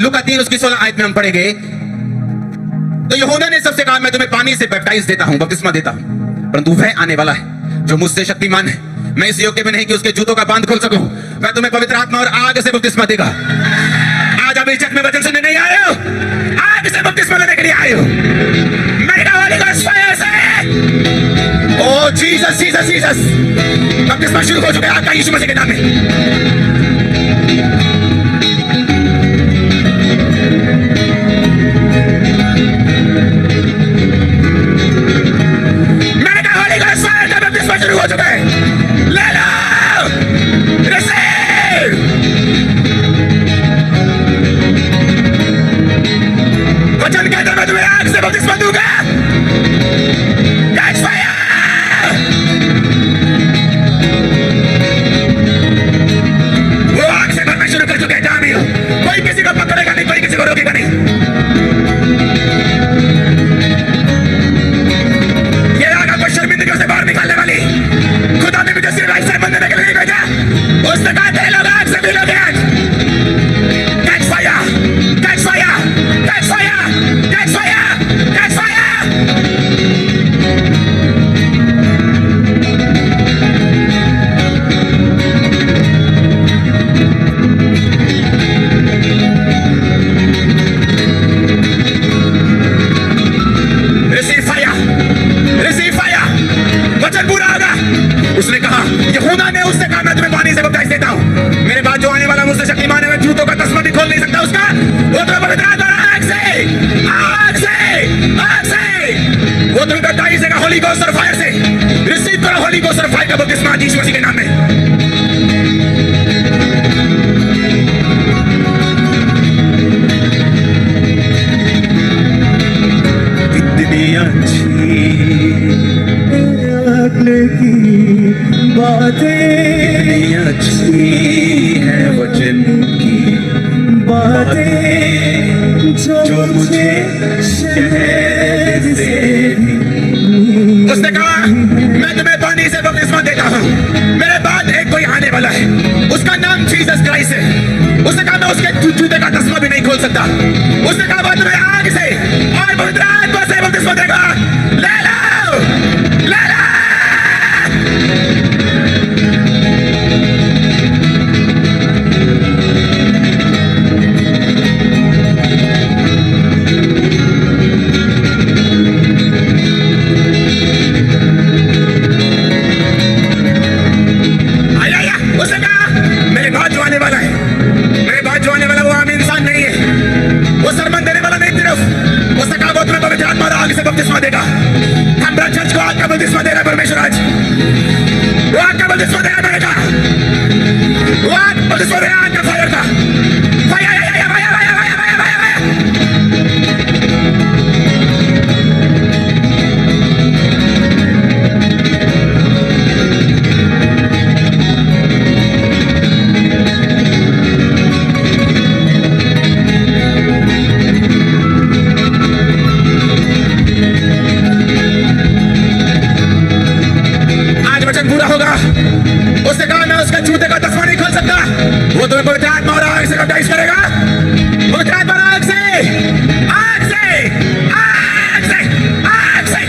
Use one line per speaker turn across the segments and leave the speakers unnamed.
लूका 3 उसकी 16 आयत में हम पढ़ेंगे। तो यूहन्ना ने सबसे कहा, मैं तुम्हें पानी से बैप्टाइज देता हूं, बपतिस्मा देता हूं, परंतु वह आने वाला है जो मुझसे शक्तिमान है, मैं इस योग्य में नहीं कि उसके जूतों का बांध खोल सकूं। मैं तुम्हें पवित्र आत्मा और आग से बपतिस्मा देगा। आज आप इस जग में वचन सुनने नहीं आए हो, आग से बपतिस्मा लेने के लिए आए हो। मैंने कहा होली गोस्ट फायर से, ओ जीसस जीसस जीसस, बपतिस्मा शुरू हो चुका है आपका यीशु मसीह के नाम में। शुरू हो चुका है, ले लो, रिसीव। वचन कहता है मैं तुम्हें आग से बपतिस्मा दूंगा। Catch fire. वो आग से भरना शुरू कर चुके हैं जामिल। कोई किसी को पकड़ेगा नहीं, कोई किसी को रोकेगा नहीं। ये आग आपको शर्मिंदगी से बाहर निकालने वाली। खुदा ने मुझे सिर्फ ऐसे बंदे के लिए नहीं भेजा, उसने कहा तेरे लोग आग से मिलोगे आज। Catch fire, catch fire, catch fire, catch fire, catch fire. Receive fire, receive fire. वचन पूरा होगा। उसने कहा, यूहन्ना ने उससे कहा, मैं तुम्हें पानी से बपतिस्मा देता हूं, मेरे बाद जो आने वाला मुझसे शक्तिमान है, मैं जूतों का तस्मा भी खोल नहीं सकता उसका। वो तुम्हें पवित्र आत्मा और आग से, आग से, आग से, वो तुम्हें बैप्टाइज देगा होली गोस्ट और फायर से। रिसीव करो होली गोस्ट और फायर का बपतिस्मा यीशु मसीह के नाम में। कितनी अच्छी की बातें, अच्छी है वचन की बातें, जो मुझे शहर से। उसने कहा, मैं तुम्हें पानी से बपतिस्मा देता हूं, मेरे बाद एक कोई आने वाला है, उसका नाम जीसस क्राइस्ट है। उसने कहा, मैं उसके जूते का तस्मा भी नहीं खोल सकता। उसने कहा, मैं तुम्हें आग से और पवित्र आत्मा से बपतिस्मा देगा। ले लो, ले लो। बपतिस्मा देगा। हम चर्च को आग का बपतिस्मा दे रहा है परमेश्वर आज। वो आग का बपतिस्मा दे रहा है, वो आग बपतिस्मा दे रहा है, आग का फायर का फायर। पूरा होगा। उसने कहा, मैं उसका जूते का तस्मा नहीं खोल सकता। वो तुम्हें पवित्र आत्मा और आग से बैप्टाइज करेगा। पवित्र आत्मा और आग से, आग से, आग से, आग से।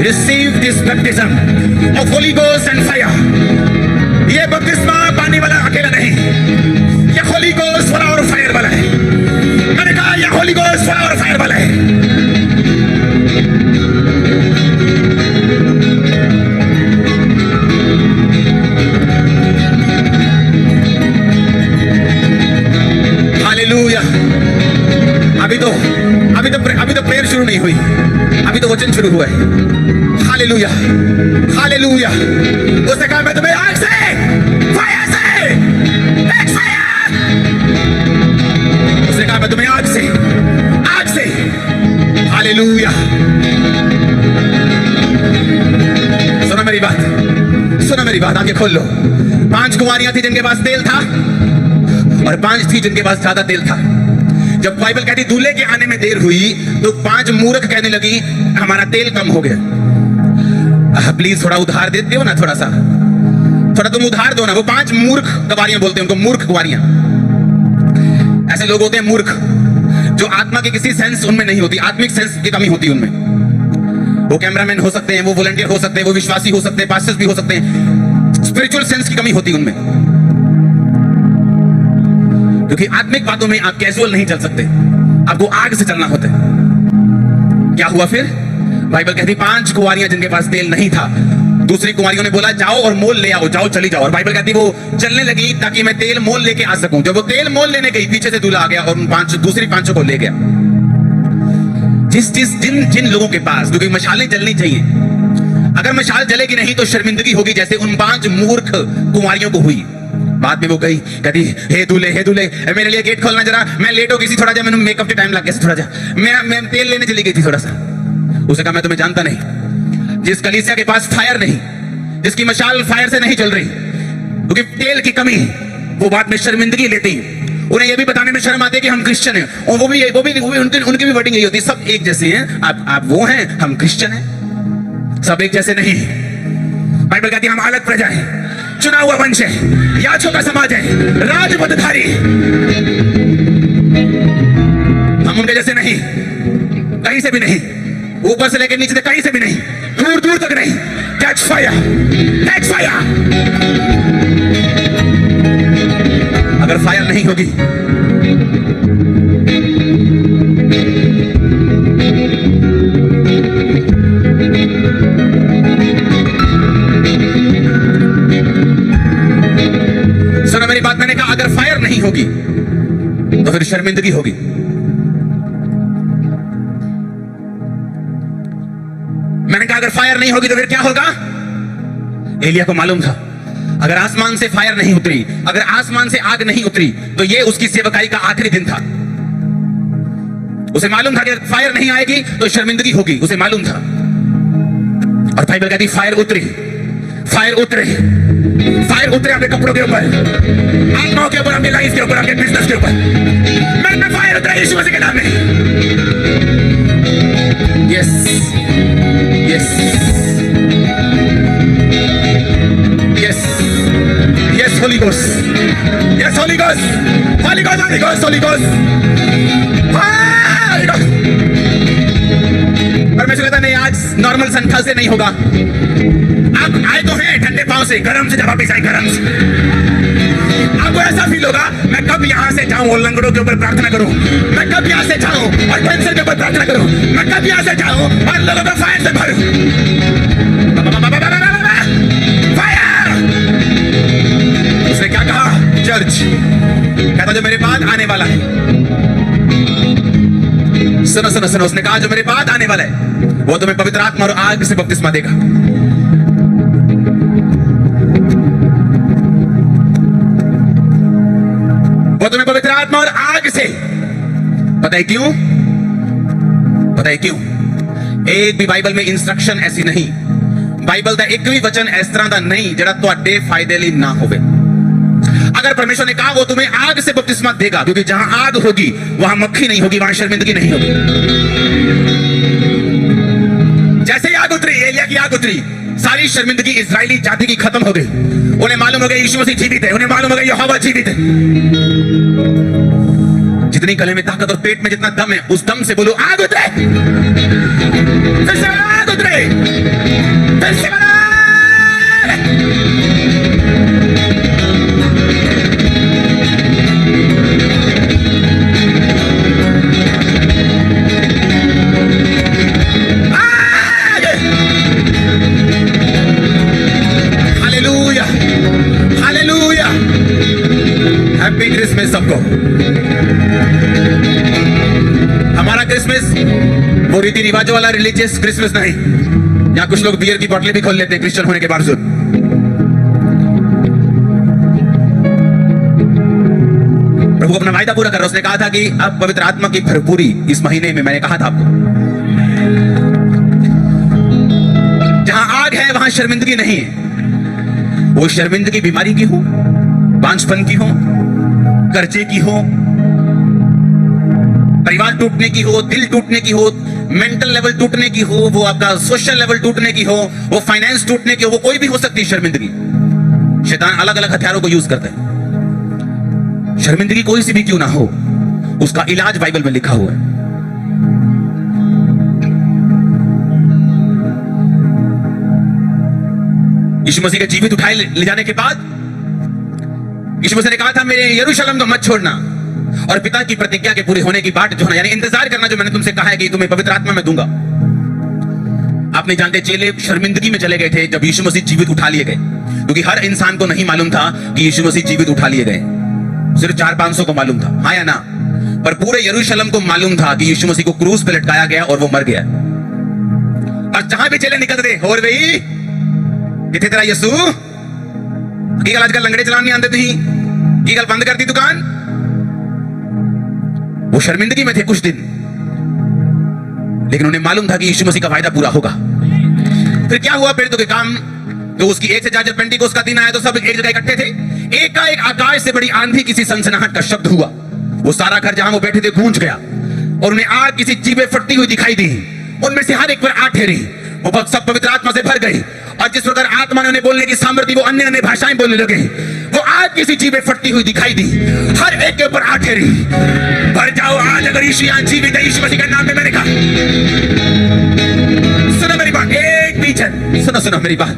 Receive this baptism of Holy Ghost and fire. ये बपतिस्मा पानी वाला अकेला नहीं, ये Holy Ghost वाला और फायर वाला है। मैंने कहा ये Holy Ghost वाला और फायर वाला है। हालेलुया। अभी तो प्रेयर शुरू नहीं हुई, अभी तो वचन शुरू हुआ है। Hallelujah, hallelujah. उसने कहा, मैं तुम्हें आग से, फायर से, एक फायर। उसने कहा, मैं तुम्हें आग से, आग से, हालेलुया। सुनो मेरी बात, सुनो मेरी बात, आंखें खोल लो। 5 कुंवारियां थी जिनके पास तेल था और 5 थी जिनके पास ज्यादा तेल था। जब बाइबल कहती दूल्हे के आने में देर हुई तो 5 मूर्ख कहने लगी हमारा तेल कम हो गया। प्लीज थोड़ा उधार देते हो ना, थोड़ा सा, थोड़ा तुम उधार दो ना। वो 5 मूर्ख कुंवारियां बोलते हैं उनको, मूर्ख कुंवारियां। ऐसे लोग होते हैं मूर्ख, जो आत्मा की किसी सेंस उनमें नहीं होती, आत्मिक सेंस की कमी होती है उनमें। वो कैमरामैन हो सकते हैं, वो वॉलंटियर हो सकते हैं, वो विश्वासी हो सकते हैं, पास्टर्स भी हो सकते हैं। स्पिरिचुअल सेंस की कमी होती है उनमें, क्योंकि आत्मिक बातों में आप कैजुअल नहीं चल सकते, आपको आग से चलना होता है। क्या हुआ फिर? बाइबल कहती 5 कुंवारियां जिनके पास तेल नहीं था, दूसरी कुंवारियों ने बोला जाओ और मोल ले आओ, जाओ चली जाओ। और बाइबल कहती वो चलने लगी ताकि मैं तेल मोल लेके आ सकूं। जब वो तेल मोल लेने गई, पीछे से दूल्हा आ गया और उन 5 दूसरी 5 को ले गया। जिन लोगों के पास, क्योंकि मशालें जलनी चाहिए, अगर मशाल जलेगी नहीं तो शर्मिंदगी होगी, जैसे उन 5 मूर्ख कुंवारियों को हुई। बाद में वो गई, कहती हे दूल्हे मेरे लिए गेट खोलना जरा, मैं लेट हो गई थी थोड़ा जा, मैंने मेकअप के टाइम लग गया थोड़ा जा, मैं तेल लेने चली गई थी थोड़ा सा। उसे कहा मैं तुम्हें जानता नहीं। जिस कलीसिया के पास फायर नहीं, जिसकी मशाल फायर से नहीं चल रही क्योंकि तेल की कमी, वो बाद में शर्मिंदगी लेती। उन्हें यह भी बताने में शर्म आती है कि हम क्रिश्चियन हैं, और वो भी उनकी भी वर्डिंग यही होती है, सब एक जैसे हैं, आप वो हैं, हम क्रिश्चियन हैं, सब एक जैसे नहीं। बाइबल कहती है हम अलग प्रजा है, चुना हुआ वंश है, याजकों का समाज है, राजपदधारी। हम उनके जैसे नहीं, कहीं से भी नहीं, ऊपर से लेकर नीचे तक कहीं से भी नहीं, दूर दूर तक नहीं। Catch fire, catch fire. अगर फायर नहीं होगी सुनो मेरी बात, मैंने कहा अगर फायर नहीं होगी तो फिर शर्मिंदगी होगी। मैंने कहा अगर फायर नहीं होगी तो फिर क्या होगा? एलिया को मालूम था अगर आसमान से फायर नहीं उतरी, अगर आसमान से आग नहीं उतरी तो ये उसकी सेवकाई का आखिरी दिन था। उसे मालूम था कि फायर नहीं आएगी तो शर्मिंदगी होगी, उसे मालूम था। और बाइबल कहती फायर उतरी, फायर उतरे, फायर उतरे अपने कपड़ों के ऊपर, आत्माओं के ऊपर, अपनी लाइफ के ऊपर, अपने बिजनेस के ऊपर। मैं फायर उतरा यीशु मसीह के नाम में। Yes yes yes yes Holi ghost, yes Holi ghost, Holi ghost, Holi ghost, Holi ghost. परमेश्वर कहता नहीं आज नॉर्मल संख्या से नहीं होगा। आप आए तो हैं ठंडे पांव से, गरम से जब वापिस आए गरम से। आपको ऐसा फील होगा मैं कब यहां से जाऊं और लंगड़ों के ऊपर प्रार्थना करूं, मैं कब यहां से जाऊं और कैंसर के ऊपर प्रार्थना करूं, मैं कब यहां से जाऊं और लोगों को फायर से भरूं। फायर। उसने क्या कहा? चर्च कहता जो मेरे बाद आने वाला है, सुनो सुनो सुनो, उसने कहा जो मेरे बाद आने वाला है वो तुम्हें पवित्र आत्मा और आग से बपतिस्मा देगा। वो तुम्हें पवित्र आत्मा और आग से, पता है क्यों? पता है क्यों? एक भी बाइबल में इंस्ट्रक्शन ऐसी नहीं, बाइबल का एक भी वचन इस तरह का नहीं जरा तुहाडे फायदे लिए ना होवे। अगर परमेश्वर ने कहा वो तुम्हें आग से बपतिस्मा देगा, क्योंकि जहां आग होगी वहां मक्खी नहीं होगी, वहां शर्मिंदगी नहीं होगी। जैसे ही आग उतरी, एलिया की आग उतरी, सारी शर्मिंदगी इजरायली जाति की खत्म हो गई। उन्हें मालूम हो गया यीशु मसीह जीवित है, उन्हें मालूम हो गया यहोवा जीवित है। जितनी गले में ताकत और पेट में जितना दम है, उस दम से बोलो आग उतरे, फिर से आग उतरे, फिर से हैप्पी क्रिसमस सबको। हमारा क्रिसमस वो रीति रिवाजों वाला रिलीजियस क्रिसमस नहीं। यहाँ कुछ लोग बियर की बोतलें भी खोल लेते हैं क्रिश्चियन होने के बावजूद। प्रभु अपना वायदा पूरा कर रहा है। उसने कहा था कि अब पवित्र आत्मा की भरपूरी इस महीने में, मैंने कहा था आपको, शर्मिंदगी नहीं है। वो शर्मिंदगी बीमारी की हो, बांझपन की हो, कर्जे की हो, परिवार टूटने की हो, दिल टूटने की हो, मेंटल लेवल टूटने की हो, वो आपका सोशल लेवल टूटने की हो, वो फाइनेंस टूटने की हो, वो कोई भी हो सकती है शर्मिंदगी। शैतान अलग अलग हथियारों को यूज करता है। शर्मिंदगी कोई सी भी क्यों ना हो, उसका इलाज बाइबल में लिखा हुआ है। यीशु मसीह के जीवित उठाए ले जाने के बाद यीशु मसीह ने कहा था, मेरे यरूशलेम को मत छोड़ना और पिता की प्रतिज्ञा के पूरे होने की बाट जो है, यानी इंतजार करना, जो मैंने तुमसे कहा है कि तुम्हें पवित्र आत्मा में दूंगा। आप नहीं जानते, चेले शर्मिंदगी में चले गए थे जब यीशु मसीह जीवित उठा लिए गए, क्योंकि हर इंसान को नहीं मालूम था कि यीशु मसीह जीवित उठा लिए गए। सिर्फ 400-500 को मालूम था, हाँ या ना? पर पूरे यरूशलेम को मालूम था कि यीशु मसीह को क्रूस पे लटकाया गया और वो मर गया। और जहां भी चले निकल रहे, और भाई किथे तेरा यीशु की गल आजकल लंगड़े चलाने नहीं आते थी, की गल बंद कर दी दुकान। वो शर्मिंदगी में थे कुछ दिन, लेकिन उन्हें मालूम था कि यीशु मसीह का वायदा पूरा होगा। फिर क्या हुआ? पेड़ों के काम, तो उसकी एक से ज्यादा पेंटिकोस का दिन आया तो सब एक जगह इकट्ठे थे। एक का एक आकाश से बड़ी आंधी, किसी सनसनाहट का शब्द हुआ। वो सारा घर जहां वो बैठे थे गूंज गया और उन्हें आग किसी जीभे फटती हुई दिखाई दी। उनमें से हर एक पर आग ठहरी, वो सब पवित्र आत्मा से भर गए और जिस प्रकार आत्मा ने उन्हें बोलने की सामर्थ्य, वो अन्य अन्य भाषाएं बोलने लगे। वो आग किसी जीभे फटती हुई दिखाई दी, हर एक के ऊपर आग ठहरी। भर जाओ आज, अगर यीशु यहां जीवित है, यीशु मसीह के नाम में मैंने कहा। सुनो मेरी बात, एक बीचन सुनो मेरी बात,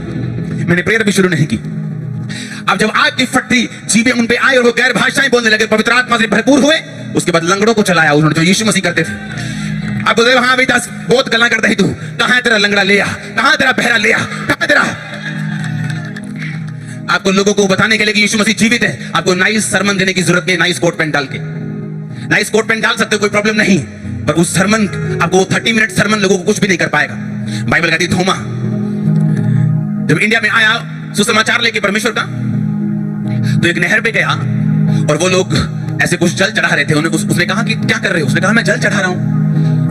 मैंने प्रेयर भी शुरू नहीं की। अब जब आग की फटती जीभें उन पे आई और वो गैर भाषाएं बोलने लगे, पवित्र आत्मा से भरपूर हुए, उसके बाद लंगड़ों को चलाया उन्होंने, जो यीशु मसीह करते थे। अब बोले, हाँ भाई दास, बहुत गल्ला करता है तू, कहां तेरा लंगड़ा ले आ, कहां तेरा बहरा ले आ, कहां तेरा। आपको लोगों को बताने के लिए कि यीशु मसीह जीवित है, आपको नाइस सरमन देने की जरूरत नहीं। नाइस कोट पैंट डाल के, नाइस कोट पैंट डाल सकते हो, कोई प्रॉब्लम नहीं, पर उस सरमन, आपको 30 मिनट सरमन लोगों को कुछ भी नहीं कर पाएगा। बाइबल कहती थोमा जब इंडिया में आया सुसमाचार लेके परमेश्वर का, तो एक नहर पे गया और वो लोग ऐसे कुछ जल चढ़ा रहे थे। उसने कहा कि क्या कर रहे हो? उसने कहा मैं जल चढ़ा रहा हूं।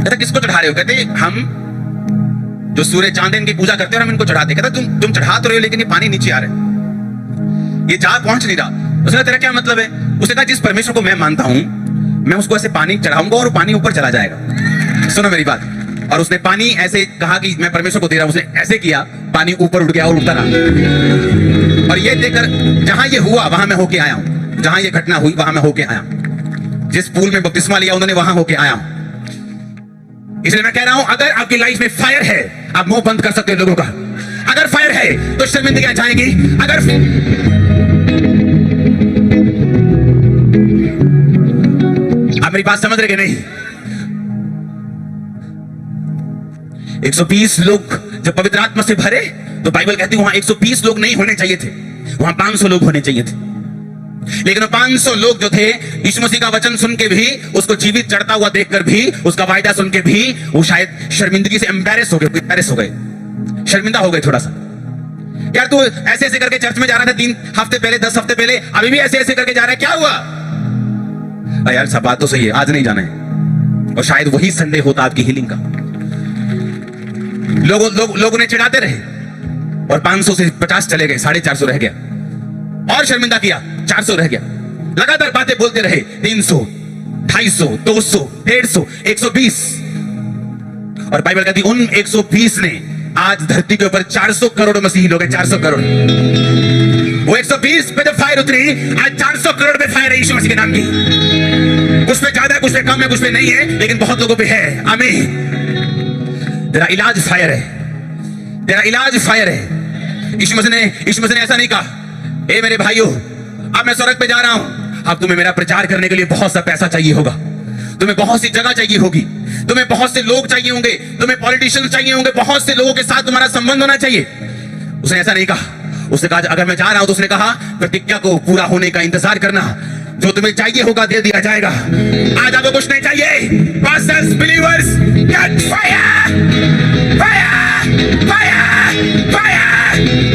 कहता किसको चढ़ा रहे हो? कहते हम जो सूर्य चांद इनकी पूजा करते हैं, हम इनको चढ़ाते। कहता तुम चढ़ा तो रहे हो, लेकिन ये पानी नीचे आ रहा है, ये जा पहुंच नहीं रहा। उसने कहा तेरा क्या मतलब है? उसने कहा जिस परमेश्वर को मैं मानता हूं, मैं उसको ऐसे पानी चढ़ाऊंगा और पानी ऊपर चला जाएगा। सुनो मेरी बात। और उसने पानी ऐसे कहा कि मैं परमेश्वर को दे रहा हूं, उसने ऐसे किया, पानी ऊपर उठ गया और उतरा। और ये देखकर जहां ये हुआ वहां मैं होके आया हूं, जहां ये घटना हुई वहां मैं होके आया हूं। जिस पूल में बपतिस्मा लिया उन्होंने, वहां होके आया हूं। इसलिए मैं कह रहा हूं, अगर आपकी लाइफ में फायर है, आप मुंह बंद कर सकते हैं लोगों का। अगर फायर है तो शर्मिंदगियां जाएंगी। अगर आप मेरी बात समझ रहे कि नहीं? 120 लोग जब पवित्र आत्मा से भरे, तो बाइबल कहती है वहां 120 लोग नहीं होने चाहिए थे, वहां 500 लोग होने चाहिए थे। लेकिन 500 लोग जो थे, यीशु मसीह का वचन सुन के भी, उसको जीवित चढ़ता हुआ देखकर भी, उसका वायदा सुन के भी, वो शायद शर्मिंदगी से एम्बैरेस हो गए, शर्मिंदा हो गए थोड़ा सा। यार तू ऐसे ऐसे करके चर्च में जा रहा था 3 हफ्ते पहले, 10 हफ्ते पहले, अभी भी ऐसे ऐसे करके जा रहा है, क्या हुआ? यार सब बात तो सही है, आज नहीं जाना है। और शायद वही संडे होता आपकी हीलिंग का। लोग उन्हें चिढ़ाते रहे और 500 से 50 चले गए, 450 रह गया। और शर्मिंदा किया, 400 रह गया। लगातार बातें बोलते रहे, 300, 250, 200, 150, 120। और बाइबल कहती उन 120 ने आज धरती के ऊपर 400 करोड़ मसीही लोग हैं, 400 करोड़। वो 120 पे जब फायर उतरी, आज 400 करोड़ पे फायर है यीशु मसीह के नाम की। कुछ पे ज्यादा, कुछ पे कम है, कुछ पे नहीं है, लेकिन बहुत लोगों पे है। आमीन। तेरा इलाज फायर है, तेरा इलाज फायर है। यीशु मसीह ने ऐसा नहीं कहा, ए मेरे भाइयों, अब मैं स्वर्ग पे जा रहा हूं, अब तुम्हें मेरा प्रचार करने के लिए बहुत सा पैसा चाहिए होगा, तुम्हें बहुत सी जगह चाहिए होगी, तुम्हें बहुत से लोग चाहिए होंगे, तुम्हें पॉलिटिशियंस चाहिए होंगे, बहुत से लोगों के साथ तुम्हारा संबंध होना चाहिए। उसने ऐसा नहीं कहा। उसने कहा अगर मैं जा रहा हूं, तो उसने कहा प्रतिज्ञा को पूरा होने का इंतजार करना, जो तुम्हें चाहिए होगा दे दिया जाएगा। आज आपको कुछ नहीं चाहिए। Pastors, believers, get fire, fire, fire, fire,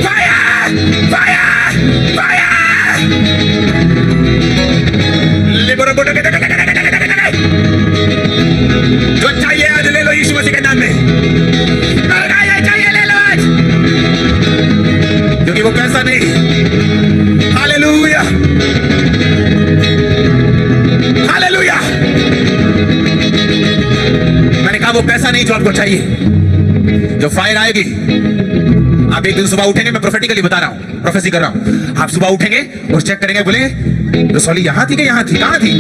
fire, fire, fire. जो चाहिए आज ले लो यीशु मसीह के नाम में। चाहिए ले लो आज। वो पैसा नहीं जो आपको चाहिए। जो फायर आएगी, आप एक दिन सुबह उठेंगे, मैं प्रोफेटिकली बता रहा हूं, प्रोफेसी कर रहा हूं, आप सुबह उठेंगे और चेक करेंगे, बोले रसौली यहां थी कि यहां थी, कहां थी?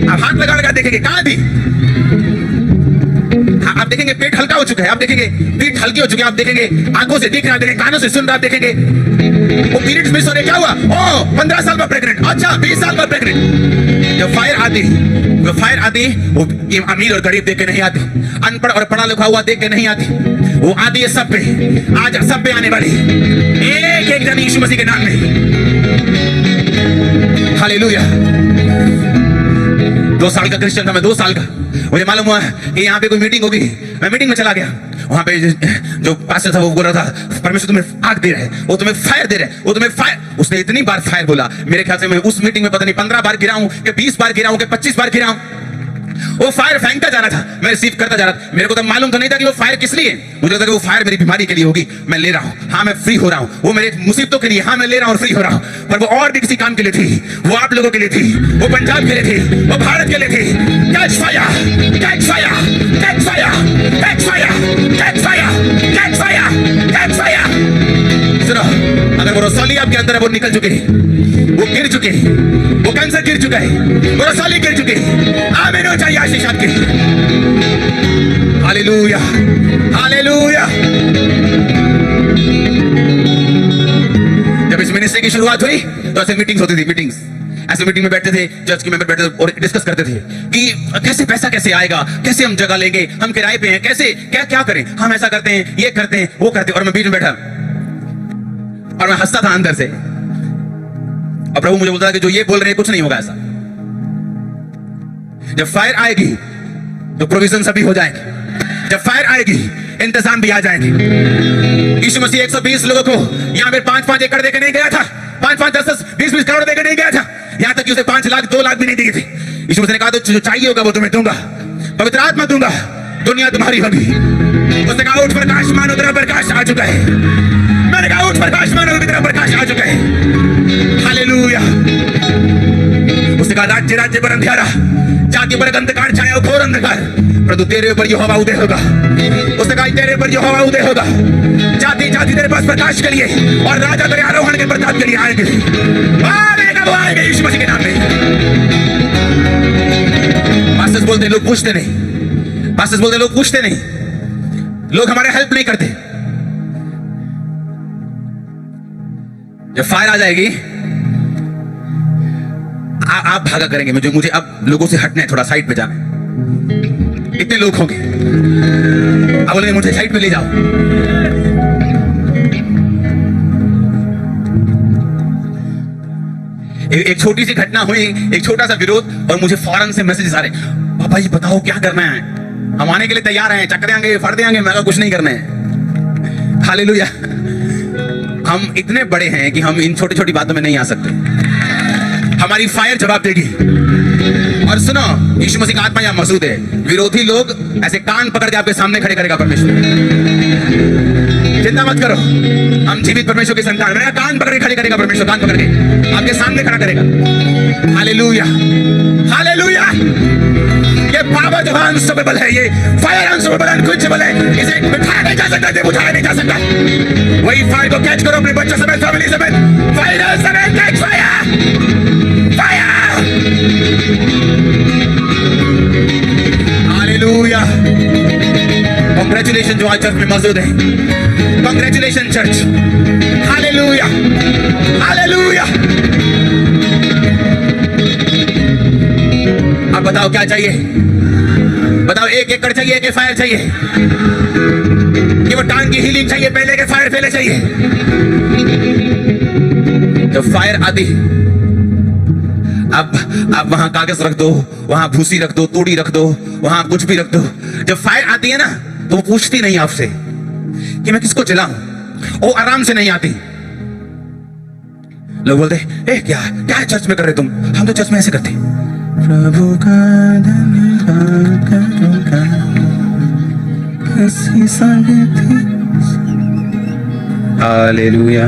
आप हाथ लगा लगा देखेंगे कहां थी। आप देखेंगे पेट हल्का हो चुका है, आप देखेंगे पीठ हल्की हो चुकी है, आप देखेंगे आंखों से दिख रहा है, देखेंगे कानों से सुन रहा, आप देखेंगे वो पीरियड्स मिस हो रहे, क्या हुआ? ओ 15 साल में प्रेग्नेंट, अच्छा 20 साल में प्रेग्नेंट। जब फायर आती, वो फायर आती, वो अमीर और गरीब देख के नहीं आती, अनपढ़ और पढ़ा लिखा हुआ देख के नहीं आती, वो आती है सब पे, आज सब पे आने वाली, एक एक जन यीशु मसीह के नाम में। हालेलुया। 2 साल का क्रिश्चियन था मैं, 2 साल का। मुझे मालूम हुआ कि यहाँ पे कोई मीटिंग होगी, मैं मीटिंग में चला गया। वहां पे जो पास्टर था वो बोल रहा था, परमेश्वर तुम्हें आग दे रहा है, वो तुम्हें फायर दे रहा है, वो तुम्हें फायर। उसने इतनी बार फायर बोला, मेरे ख्याल से मैं उस मीटिंग में पता नहीं 15 बार गिरा हूं कि 20 बार गिरा हूं कि 25 बार गिरा हूं। वो फायर फेंकता जा रहा था, मैं रिसीव करता जा रहा था। मेरे को तो मालूम तो नहीं था कि वो फायर किस लिए, मुझे लगा कि वो फायर मेरी बीमारी के लिए होगी, मैं ले रहा हूं, हाँ मैं फ्री हो रहा हूं, वो मेरे मुसीबतों के लिए, हाँ मैं ले रहा हूं और फ्री हो रहा हूं। पर वो और भी किसी काम के लिए थी, वो आप लोगों के लिए थी, वो पंजाब के लिए थी, वो भारत के लिए थी। Catch fire, catch fire, catch fire, catch fire, catch fire, catch fire, catch fire. सुनो, अगर वो रसौली आपके अंदर है, वो निकल चुके, वो गिर चुके, वो कैंसर गिर चुका है, वो रसौली गिर चुके। आमीन हो चाहिए आशीष आपकी। Hallelujah, hallelujah. जब इस मिनिस्ट्री की शुरुआत हुई तो ऐसे मीटिंग्स होती थी, मीटिंग्स, ऐसे मीटिंग में बैठते थे, चर्च के मेंबर बैठते थे और डिस्कस करते थे कि कैसे पैसा कैसे आएगा, कैसे हम जगह लेंगे, हम किराए पे हैं, कैसे क्या क्या करें, हम ऐसा करते हैं, ये करते हैं, वो करते हैं। और मैं बीच में बैठा और मैं हंसता था अंदर से, और प्रभु मुझे बोलता था कि जो ये बोल रहे हैं कुछ नहीं होगा ऐसा। जब फायर आएगी तो प्रोविजन सभी हो जाएंगे, जब फायर आएगी इंतजाम भी आ जाएंगे। यीशु मसीह 120 लोगों को यहां पे 5-5 एकड़ देकर नहीं गया था, 5-5, 10-10, 20-20 करोड़ देकर नहीं गया था, यहां तक कि उसे 5 लाख 2 लाख भी नहीं दिए थे। यीशु मसीह ने कहा तो जो चाहिए होगा वो तुम्हें दूंगा, पवित्र आत्मा दूंगा, दुनिया तुम्हारी होगी। उसने कहा उठ प्रकाश मानो तेरा प्रकाश आ चुका है। मैंने कहा उठ प्रकाश मानो तेरा प्रकाश आ चुका है। हालेलुया। उसने कहा राज्य राज्य पर अंधियारा, जाति पर अंधकार छाया, घोर अंधकार, परंतु तेरे ऊपर यहोवा उदय होगा। उसने कहा तेरे ऊपर यहोवा उदय होगा, जाति जाति तेरे पास प्रकाश के लिए और राजा तेरे आरोहण के प्रताप के लिए आएंगे। वो आएंगे यीशु मसीह के नाम में। पास्टर्स बोलते लोग पूछते नहीं, पास्टर्स बोलते लोग पूछते नहीं, लोग हमारे हेल्प नहीं करते। जब फायर आ जाएगी आप भागा करेंगे, मुझे अब लोगों से हटना है, थोड़ा साइड पे जाना है, इतने लोग होंगे, अब बोलेंगे मुझे साइड पे ले जाओ। एक छोटी सी घटना हुई, एक छोटा सा विरोध, और मुझे फौरन से मैसेज आ रहे, पापा जी बताओ क्या करना है, हम आने के लिए तैयार हैं, चक्कर देंगे, फट देंगे। मैं कुछ नहीं करना है। हालेलुया। हम इतने बड़े हैं कि हम इन छोटी छोटी बातों में नहीं आ सकते, हमारी फायर जवाब देगी। और सुनो, यीशु मसीह का आत्मा यहां मौजूद है, विरोधी लोग ऐसे कान पकड़ के आपके सामने खड़े करेगा परमेश्वर। चिंता मत करो, हम जीवित परमेश्वर के संतान, मेरा कान पकड़ के खड़े करेगा परमेश्वर, कान पकड़ के आपके सामने खड़ा करेगा। Hallelujah, hallelujah. ये पावर जो अनस्टॉपेबल है, ये फायर अनस्टॉपेबल, अनक्वेंचेबल है, इसे बिठाया नहीं जा सकता, बुझाया नहीं जा सकता। वही फायर को कैच करो अपने बच्चों समेत, फैमिली समेत, फायर समेत, catch fire, fire. Hallelujah. Congratulation जो आज चर्च में मौजूद है, कांग्रेचुलेशन चर्च। Hallelujah, hallelujah. अब बताओ क्या चाहिए, बताओ 1 एकड़ चाहिए कि फायर चाहिए, कि वो टांग की हीलिंग चाहिए पहले के फायर पहले चाहिए। जब फायर आती, अब वहां कागज रख दो, वहां भूसी रख दो, तूड़ी रख दो, वहां कुछ भी रख दो। जब फायर आती है ना तो वो पूछती नहीं आपसे कि मैं किसको जलाऊं, वो आराम से नहीं आती। लोग बोलते ए क्या क्या चर्च में कर रहे तुम, हम तो चर्च में ऐसे करते, प्रभु का धन्यवाद करूंगा, ऐसी संगति। हालेलुया।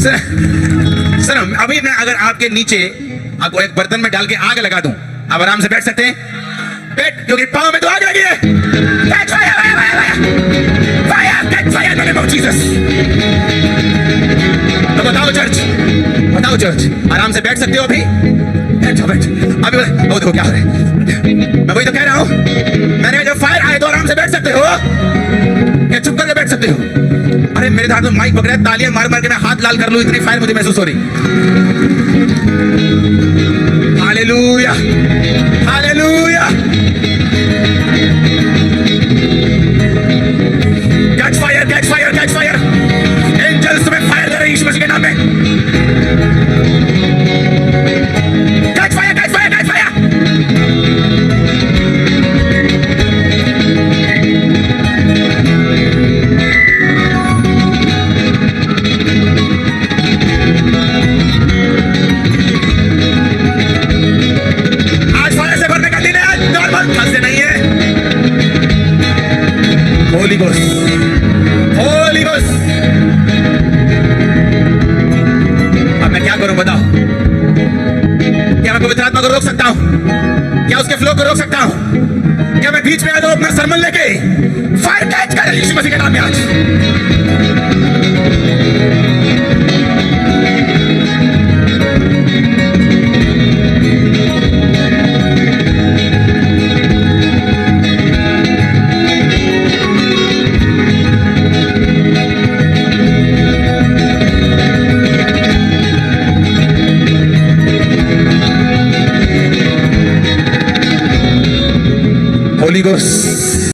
सर अभी मैं अगर आपके नीचे आपको एक बर्तन में डाल के आग लगा दूं, आप आराम से बैठ सकते हैं? पेट क्योंकि पाँव में तो आग लगी है। Catch fire, fire, fire, fire, fire, catch fire in the name of Jesus। तो बताओ चर्च, आराम से बैठ सकते हो अभी? बैठ अभी। वो देखो क्या हो रहा है, मैं वही तो कह रहा हूं, मैंने जब फायर आए तो आराम से बैठ सकते हो या चुप करके बैठ सकते हो? अरे मेरे हाथ में माइक पकड़ा है, तालियां मार मार के मैं हाथ लाल कर लूं, इतनी फायर मुझे महसूस हो रही। Hallelujah, hallelujah. Catch fire, catch fire, catch fire. Angels तुम्हें फायर कर रहे हैं यीशु मसीह के नाम में। Catch fire, catch fire, catch fire. आज फायर से भरने का दिन है, आज नॉर्मल खांसते नहीं है। Holi ghost, Holi ghost. अब मैं क्या करूं बताओ? क्या मैं पवित्र आत्मा को रोक सकता हूं? क्या उसके फ्लो को रोक सकता हूं? क्या मैं बीच में आ जाऊं अपना सरमन लेके फायर कैच कर यीशु मसीह के नाम में आज? Holy Ghost,